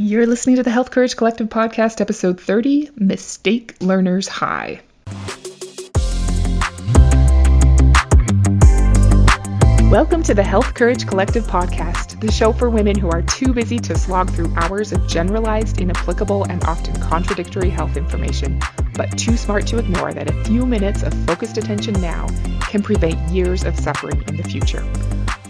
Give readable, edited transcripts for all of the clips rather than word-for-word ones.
You're listening to the Health Courage Collective podcast, episode 30, Mistake Learners High. Welcome to the Health Courage Collective podcast, the show for women who are too busy to slog through hours of generalized, inapplicable, and often contradictory health information, but too smart to ignore that a few minutes of focused attention now can prevent years of suffering in the future.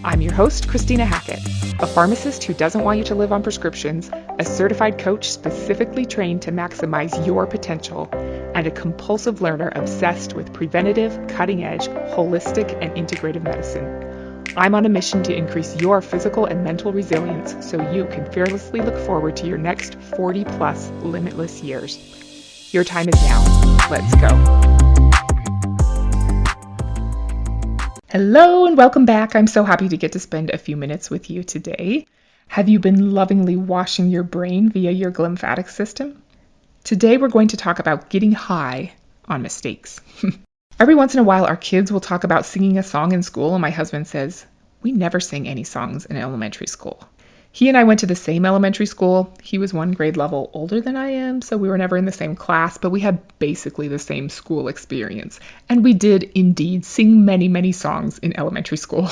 I'm your host, Christina Hackett, a pharmacist who doesn't want you to live on prescriptions, a certified coach specifically trained to maximize your potential, and a compulsive learner obsessed with preventative, cutting-edge, holistic, and integrative medicine. I'm on a mission to increase your physical and mental resilience so you can fearlessly look forward to your next 40-plus limitless years. Your time is now. Let's go. Hello and welcome back. I'm so happy to get to spend a few minutes with you today. Have you been lovingly washing your brain via your glymphatic system? Today we're going to talk about getting high on mistakes. Every once in a while our kids will talk about singing a song in school and my husband says, "We never sing any songs in elementary school." He and I went to the same elementary school. He was one grade level older than I am, so we were never in the same class, but we had basically the same school experience. And we did indeed sing many, many songs in elementary school.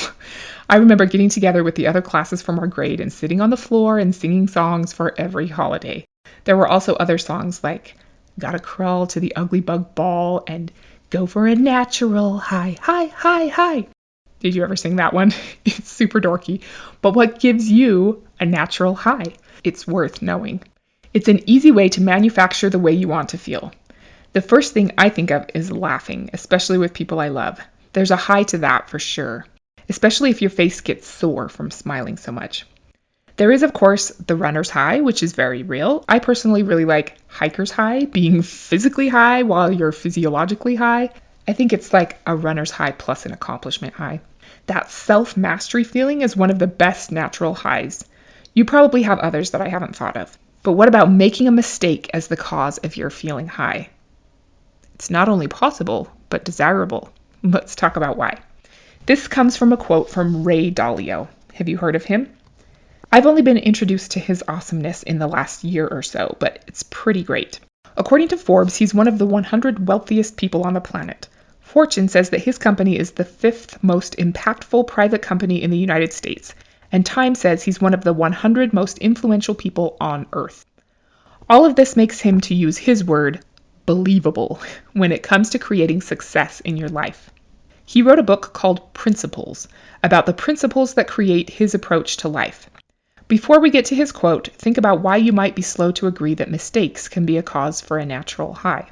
I remember getting together with the other classes from our grade and sitting on the floor and singing songs for every holiday. There were also other songs like "Gotta Crawl to the Ugly Bug Ball" and "Go for a Natural High, High, High, High." Did you ever sing that one? It's super dorky. But what gives you a natural high? It's worth knowing. It's an easy way to manufacture the way you want to feel. The first thing I think of is laughing, especially with people I love. There's a high to that for sure, especially if your face gets sore from smiling so much. There is, of course, the runner's high, which is very real. I personally really like hiker's high, being physically high while you're physiologically high. I think it's like a runner's high plus an accomplishment high. That self-mastery feeling is one of the best natural highs. You probably have others that I haven't thought of. But what about making a mistake as the cause of your feeling high? It's not only possible, but desirable. Let's talk about why. This comes from a quote from Ray Dalio. Have you heard of him? I've only been introduced to his awesomeness in the last year or so, but it's pretty great. According to Forbes, he's one of the 100 wealthiest people on the planet. Fortune says that his company is the 5th most impactful private company in the United States, and Time says he's one of the 100 most influential people on Earth. All of this makes him, to use his word, believable when it comes to creating success in your life. He wrote a book called Principles, about the principles that create his approach to life. Before we get to his quote, think about why you might be slow to agree that mistakes can be a cause for a natural high.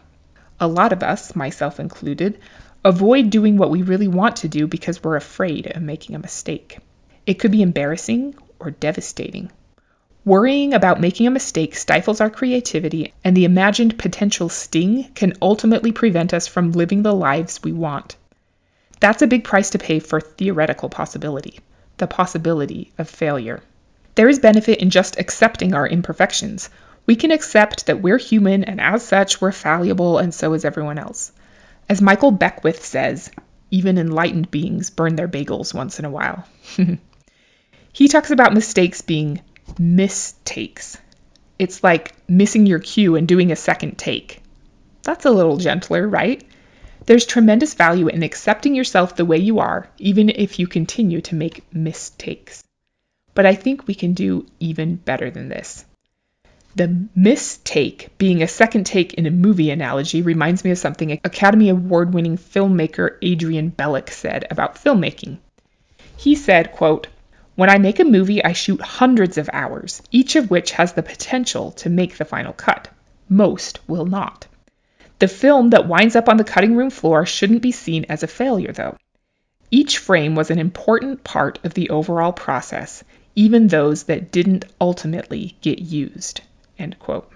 A lot of us, myself included, avoid doing what we really want to do because we're afraid of making a mistake. It could be embarrassing or devastating. Worrying about making a mistake stifles our creativity, and the imagined potential sting can ultimately prevent us from living the lives we want. That's a big price to pay for theoretical possibility, the possibility of failure. There is benefit in just accepting our imperfections. We can accept that we're human, and as such, we're fallible, and so is everyone else. As Michael Beckwith says, even enlightened beings burn their bagels once in a while. He talks about mistakes being mistakes. It's like missing your cue and doing a second take. That's a little gentler, right? There's tremendous value in accepting yourself the way you are, even if you continue to make mistakes. But I think we can do even better than this. The mistake being a second take in a movie analogy reminds me of something Academy Award-winning filmmaker Adrian Beleck said about filmmaking. He said, quote, "When I make a movie, I shoot hundreds of hours, each of which has the potential to make the final cut. Most will not. The film that winds up on the cutting room floor shouldn't be seen as a failure, though. Each frame was an important part of the overall process, even those that didn't ultimately get used." End quote.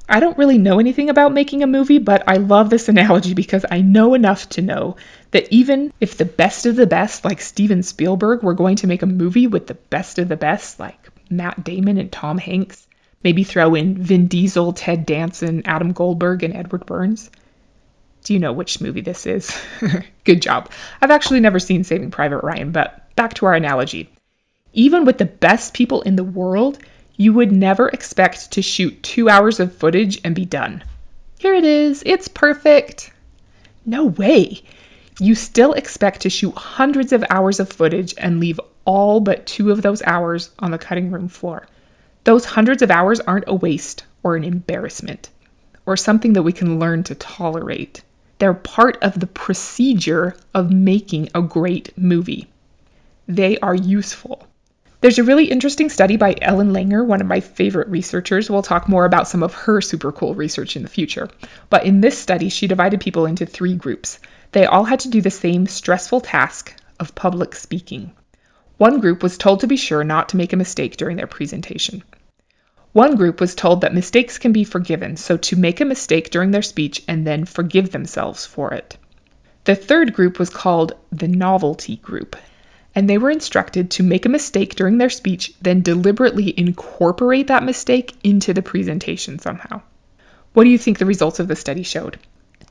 I don't really know anything about making a movie, but I love this analogy because I know enough to know that even if the best of the best, like Steven Spielberg, were going to make a movie with the best of the best, like Matt Damon and Tom Hanks, maybe throw in Vin Diesel, Ted Danson, Adam Goldberg, and Edward Burns. Do you know which movie this is? Good job. I've actually never seen Saving Private Ryan, but back to our analogy. Even with the best people in the world, You would never expect to shoot 2 hours of footage and be done. Here it is, it's perfect. No way. You still expect to shoot hundreds of hours of footage and leave all but 2 of those hours on the cutting room floor. Those hundreds of hours aren't a waste or an embarrassment or something that we can learn to tolerate. They're part of the procedure of making a great movie. They are useful. There's a really interesting study by Ellen Langer, one of my favorite researchers. We'll talk more about some of her super cool research in the future. But in this study, she divided people into 3 groups. They all had to do the same stressful task of public speaking. One group was told to be sure not to make a mistake during their presentation. One group was told that mistakes can be forgiven, so to make a mistake during their speech and then forgive themselves for it. The third group was called the novelty group, and they were instructed to make a mistake during their speech, then deliberately incorporate that mistake into the presentation somehow. What do you think the results of the study showed?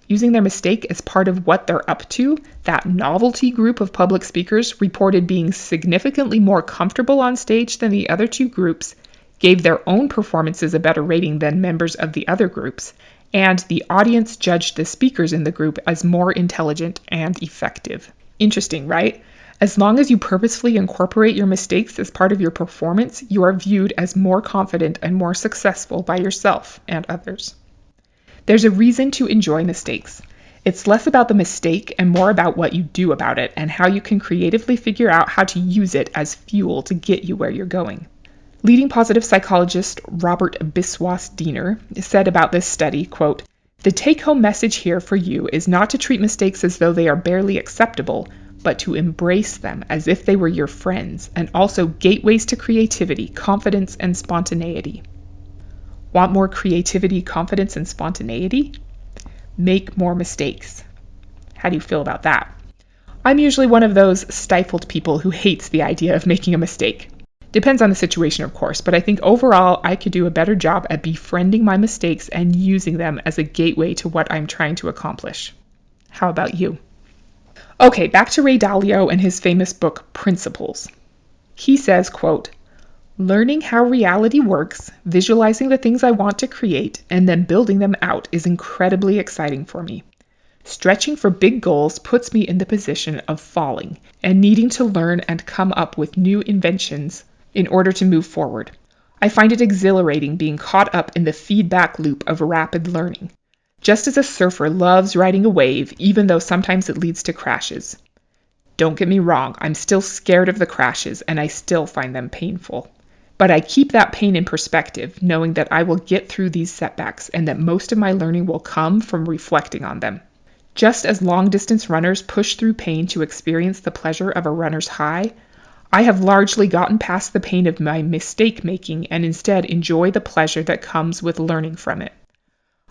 Using their mistake as part of what they're up to, that novelty group of public speakers reported being significantly more comfortable on stage than the other 2 groups, gave their own performances a better rating than members of the other groups, and the audience judged the speakers in the group as more intelligent and effective. Interesting, right? As long as you purposefully incorporate your mistakes as part of your performance, you are viewed as more confident and more successful by yourself and others. There's a reason to enjoy mistakes. It's less about the mistake and more about what you do about it and how you can creatively figure out how to use it as fuel to get you where you're going. Leading positive psychologist Robert Biswas-Diener said about this study, quote, "The take-home message here for you is not to treat mistakes as though they are barely acceptable, but to embrace them as if they were your friends and also gateways to creativity, confidence, and spontaneity." Want more creativity, confidence, and spontaneity? Make more mistakes. How do you feel about that? I'm usually one of those stifled people who hates the idea of making a mistake. Depends on the situation, of course, but I think overall I could do a better job at befriending my mistakes and using them as a gateway to what I'm trying to accomplish. How about you? Okay, back to Ray Dalio and his famous book, Principles. He says, quote, "Learning how reality works, visualizing the things I want to create, and then building them out is incredibly exciting for me. Stretching for big goals puts me in the position of falling and needing to learn and come up with new inventions in order to move forward. I find it exhilarating being caught up in the feedback loop of rapid learning. Just as a surfer loves riding a wave, even though sometimes it leads to crashes. Don't get me wrong, I'm still scared of the crashes and I still find them painful. But I keep that pain in perspective, knowing that I will get through these setbacks and that most of my learning will come from reflecting on them. Just as long-distance runners push through pain to experience the pleasure of a runner's high, I have largely gotten past the pain of my mistake-making and instead enjoy the pleasure that comes with learning from it.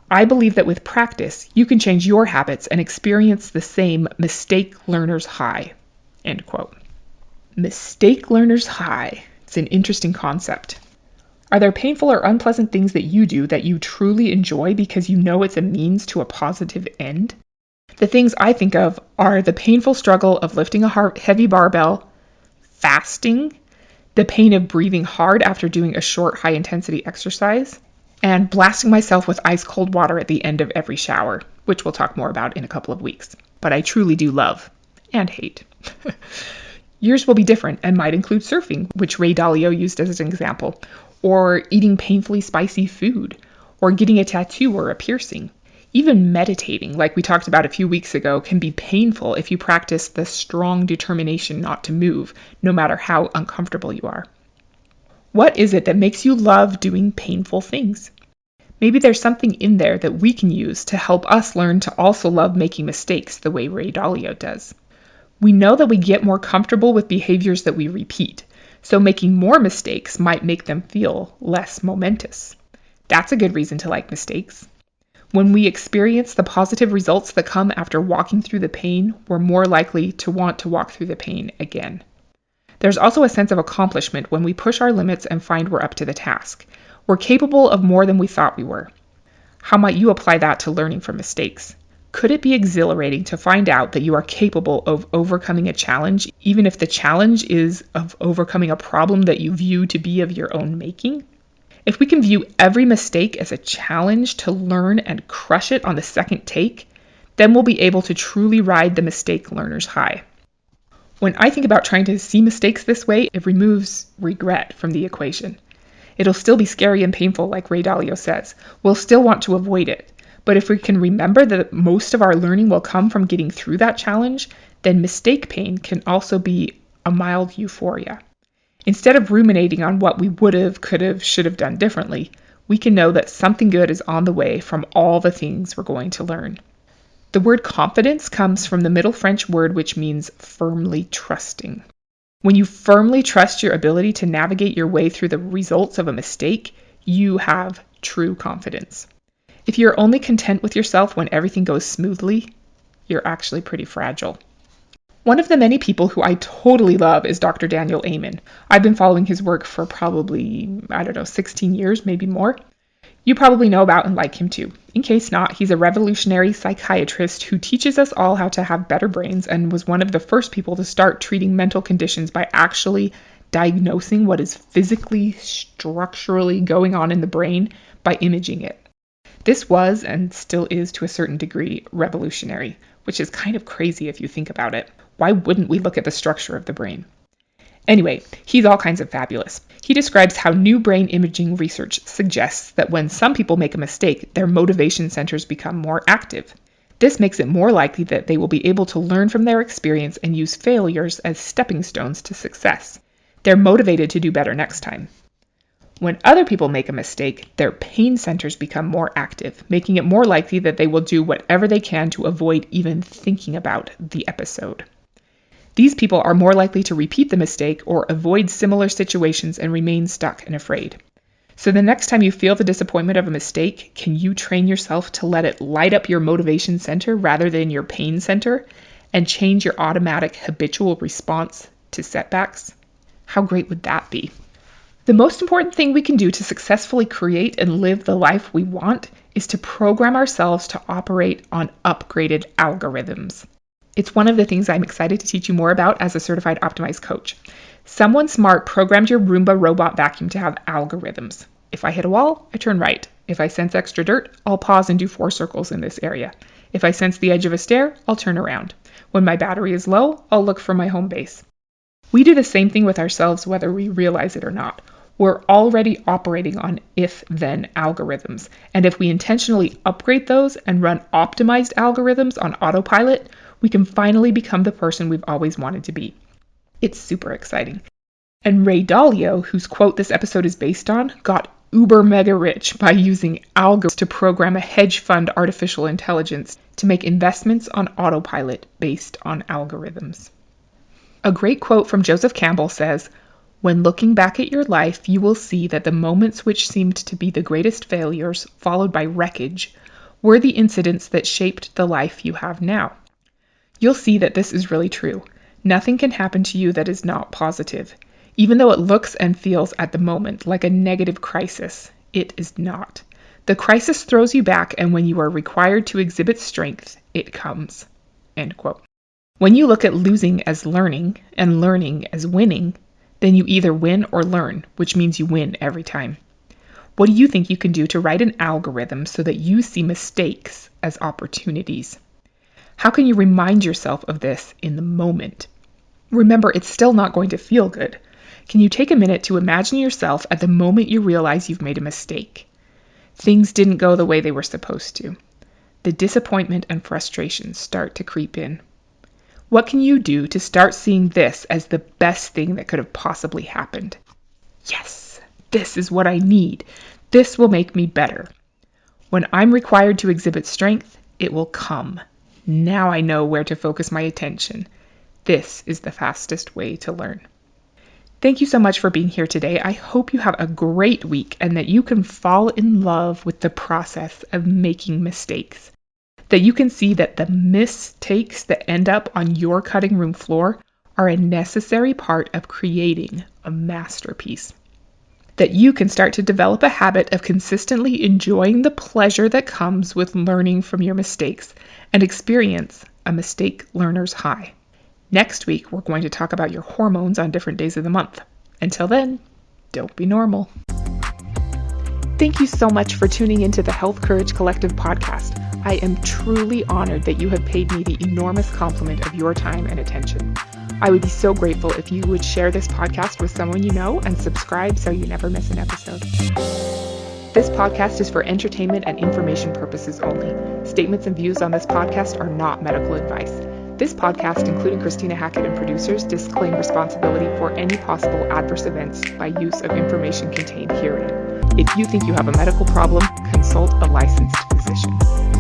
I believe that with practice, you can change your habits and experience the same mistake learner's high." End quote. Mistake learner's high. It's an interesting concept. Are there painful or unpleasant things that you do that you truly enjoy because you know it's a means to a positive end? The things I think of are the painful struggle of lifting a heavy barbell, fasting, the pain of breathing hard after doing a short high-intensity exercise, and blasting myself with ice-cold water at the end of every shower, which we'll talk more about in a couple of weeks. But I truly do love and hate. Yours will be different and might include surfing, which Ray Dalio used as an example, or eating painfully spicy food, or getting a tattoo or a piercing. Even meditating, like we talked about a few weeks ago, can be painful if you practice the strong determination not to move, no matter how uncomfortable you are. What is it that makes you love doing painful things? Maybe there's something in there that we can use to help us learn to also love making mistakes the way Ray Dalio does. We know that we get more comfortable with behaviors that we repeat, so making more mistakes might make them feel less momentous. That's a good reason to like mistakes. When we experience the positive results that come after walking through the pain, we're more likely to want to walk through the pain again. There's also a sense of accomplishment when we push our limits and find we're up to the task. We're capable of more than we thought we were. How might you apply that to learning from mistakes? Could it be exhilarating to find out that you are capable of overcoming a challenge, even if the challenge is of overcoming a problem that you view to be of your own making? If we can view every mistake as a challenge to learn and crush it on the second take, then we'll be able to truly ride the mistake learner's high. When I think about trying to see mistakes this way, it removes regret from the equation. It'll still be scary and painful, like Ray Dalio says. We'll still want to avoid it. But if we can remember that most of our learning will come from getting through that challenge, then mistake pain can also be a mild euphoria. Instead of ruminating on what we would have, could have, should have done differently, we can know that something good is on the way from all the things we're going to learn. The word confidence comes from the Middle French word which means firmly trusting. When you firmly trust your ability to navigate your way through the results of a mistake, you have true confidence. If you're only content with yourself when everything goes smoothly, you're actually pretty fragile. One of the many people who I totally love is Dr. Daniel Amen. I've been following his work for probably, 16 years, maybe more. You probably know about and like him too. In case not, he's a revolutionary psychiatrist who teaches us all how to have better brains and was one of the first people to start treating mental conditions by actually diagnosing what is physically, structurally going on in the brain by imaging it. This was, and still is to a certain degree, revolutionary, which is kind of crazy if you think about it. Why wouldn't we look at the structure of the brain? Anyway, he's all kinds of fabulous. He describes how new brain imaging research suggests that when some people make a mistake, their motivation centers become more active. This makes it more likely that they will be able to learn from their experience and use failures as stepping stones to success. They're motivated to do better next time. When other people make a mistake, their pain centers become more active, making it more likely that they will do whatever they can to avoid even thinking about the episode. These people are more likely to repeat the mistake or avoid similar situations and remain stuck and afraid. So the next time you feel the disappointment of a mistake, can you train yourself to let it light up your motivation center rather than your pain center and change your automatic habitual response to setbacks? How great would that be? The most important thing we can do to successfully create and live the life we want is to program ourselves to operate on upgraded algorithms. It's one of the things I'm excited to teach you more about as a certified optimized coach. Someone smart programmed your Roomba robot vacuum to have algorithms. If I hit a wall, I turn right. If I sense extra dirt, I'll pause and do 4 circles in this area. If I sense the edge of a stair, I'll turn around. When my battery is low, I'll look for my home base. We do the same thing with ourselves whether we realize it or not. We're already operating on if-then algorithms, and if we intentionally upgrade those and run optimized algorithms on autopilot, we can finally become the person we've always wanted to be. It's super exciting. And Ray Dalio, whose quote this episode is based on, got uber mega rich by using algorithms to program a hedge fund artificial intelligence to make investments on autopilot based on algorithms. A great quote from Joseph Campbell says, "When looking back at your life, you will see that the moments which seemed to be the greatest failures, followed by wreckage, were the incidents that shaped the life you have now." You'll see that this is really true. Nothing can happen to you that is not positive. Even though it looks and feels at the moment like a negative crisis, it is not. The crisis throws you back, and when you are required to exhibit strength, it comes. End quote. When you look at losing as learning and learning as winning, then you either win or learn, which means you win every time. What do you think you can do to write an algorithm so that you see mistakes as opportunities? How can you remind yourself of this in the moment? Remember, it's still not going to feel good. Can you take a minute to imagine yourself at the moment you realize you've made a mistake? Things didn't go the way they were supposed to. The disappointment and frustration start to creep in. What can you do to start seeing this as the best thing that could have possibly happened? Yes, this is what I need. This will make me better. When I'm required to exhibit strength, it will come. Now I know where to focus my attention. This is the fastest way to learn. Thank you so much for being here today. I hope you have a great week and that you can fall in love with the process of making mistakes. That you can see that the mistakes that end up on your cutting room floor are a necessary part of creating a masterpiece. That you can start to develop a habit of consistently enjoying the pleasure that comes with learning from your mistakes and experience a mistake learner's high. Next week, we're going to talk about your hormones on different days of the month. Until then, don't be normal. Thank you so much for tuning into the Health Courage Collective podcast. I am truly honored that you have paid me the enormous compliment of your time and attention. I would be so grateful if you would share this podcast with someone you know and subscribe so you never miss an episode. This podcast is for entertainment and information purposes only. Statements and views on this podcast are not medical advice. This podcast, including Christina Hackett and producers, disclaim responsibility for any possible adverse events by use of information contained herein. If you think you have a medical problem, consult a licensed physician.